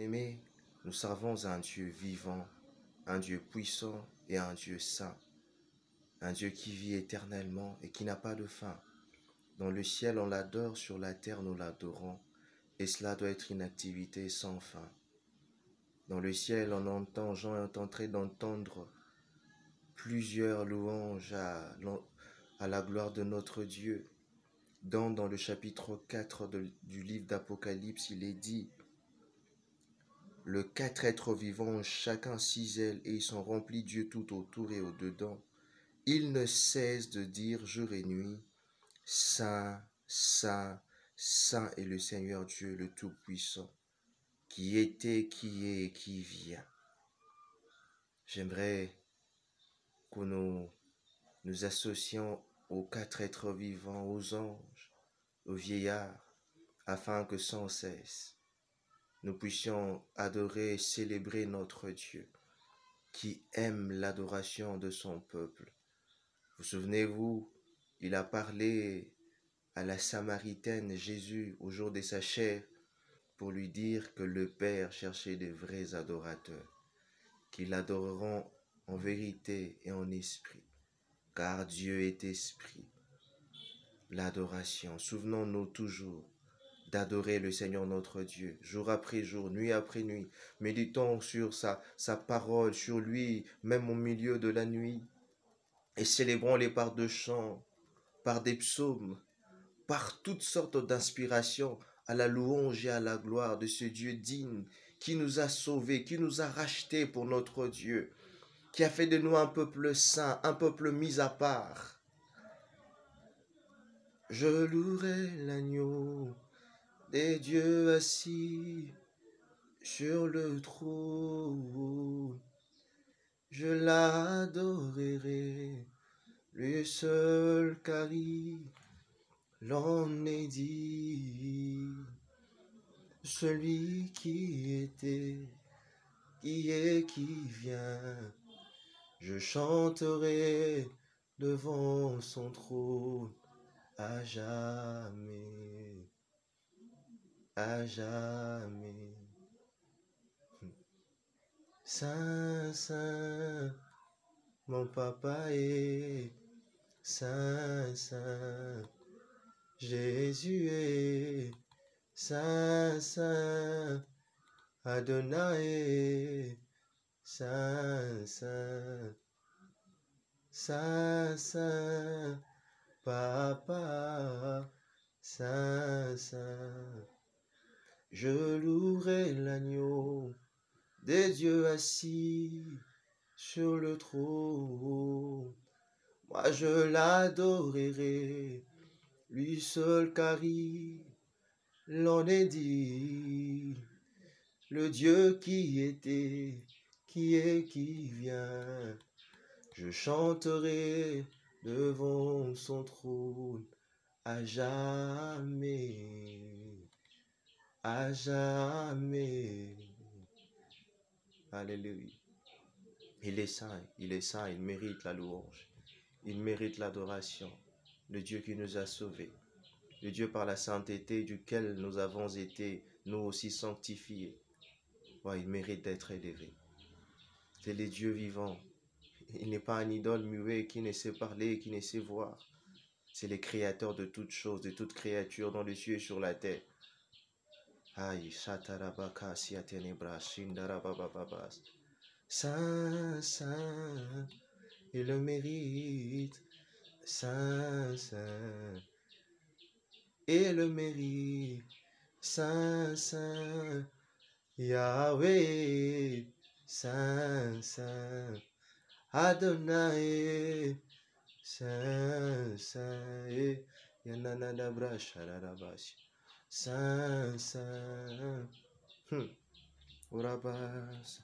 Aimés, nous servons un Dieu vivant, un Dieu puissant et un Dieu saint, un Dieu qui vit éternellement et qui n'a pas de fin. Dans le ciel, on l'adore, sur la terre, nous l'adorons, et cela doit être une activité sans fin. Dans le ciel, on entend, Jean est en train d'entendre plusieurs louanges à la gloire de notre Dieu. Dans le chapitre 4 du livre d'Apocalypse, il est dit: le 4 êtres vivants ont chacun 6 ailes et ils sont remplis Dieu tout autour et au-dedans. Ils ne cessent de dire jour et nuit: Saint, Saint, Saint est le Seigneur Dieu le Tout-Puissant, qui était, qui est et qui vient. J'aimerais que nous associons aux 4 êtres vivants, aux anges, aux vieillards, afin que sans cesse nous puissions adorer et célébrer notre Dieu, qui aime l'adoration de son peuple. Vous souvenez-vous, il a parlé à la Samaritaine, Jésus, au jour de sa chair, pour lui dire que le Père cherchait de vrais adorateurs, qui l'adoreront en vérité et en esprit, car Dieu est esprit. L'adoration, souvenons-nous toujours d'adorer le Seigneur notre Dieu, jour après jour, nuit après nuit. Méditons sur sa parole, sur lui, même au milieu de la nuit. Et célébrons-les par de chants, par des psaumes, par toutes sortes d'inspirations à la louange et à la gloire de ce Dieu digne qui nous a sauvés, qui nous a rachetés pour notre Dieu, qui a fait de nous un peuple saint, un peuple mis à part. Je louerai l'agneau des dieux assis sur le trône, je l'adorerai, lui seul car il l'en est dit, celui qui était, qui est, qui vient, je chanterai devant son trône à jamais. À jamais. Saint, Saint, mon papa est Saint, Saint, Jésus est Saint, Saint, Adonai est Saint, Saint, Saint, Saint, Papa, Saint, Saint. Je louerai l'agneau des dieux assis sur le trône. Moi je l'adorerai, lui seul car il l'en est dit. Le Dieu qui était, qui est, qui vient. Je chanterai devant son trône à jamais. À jamais. Alléluia. Il est saint, il mérite la louange, il mérite l'adoration. Le Dieu qui nous a sauvés, le Dieu par la sainteté duquel nous avons été, nous aussi sanctifiés. Ouais, il mérite d'être élevé. C'est le Dieu vivant. Il n'est pas un idole muet qui ne sait parler, qui ne sait voir. C'est le créateur de toutes choses, de toutes créatures dans les cieux et sur la terre. Aïe, Satarabaka, Siatenebra, Shindarabababas. Saint, Saint, il le mérite. Saint, Saint, et le mérite. Saint, Saint, Yahweh. Saint, Saint, Adonai. Saint, Saint, Yananadabra, Shararabas. Saint, Saint, Urabas,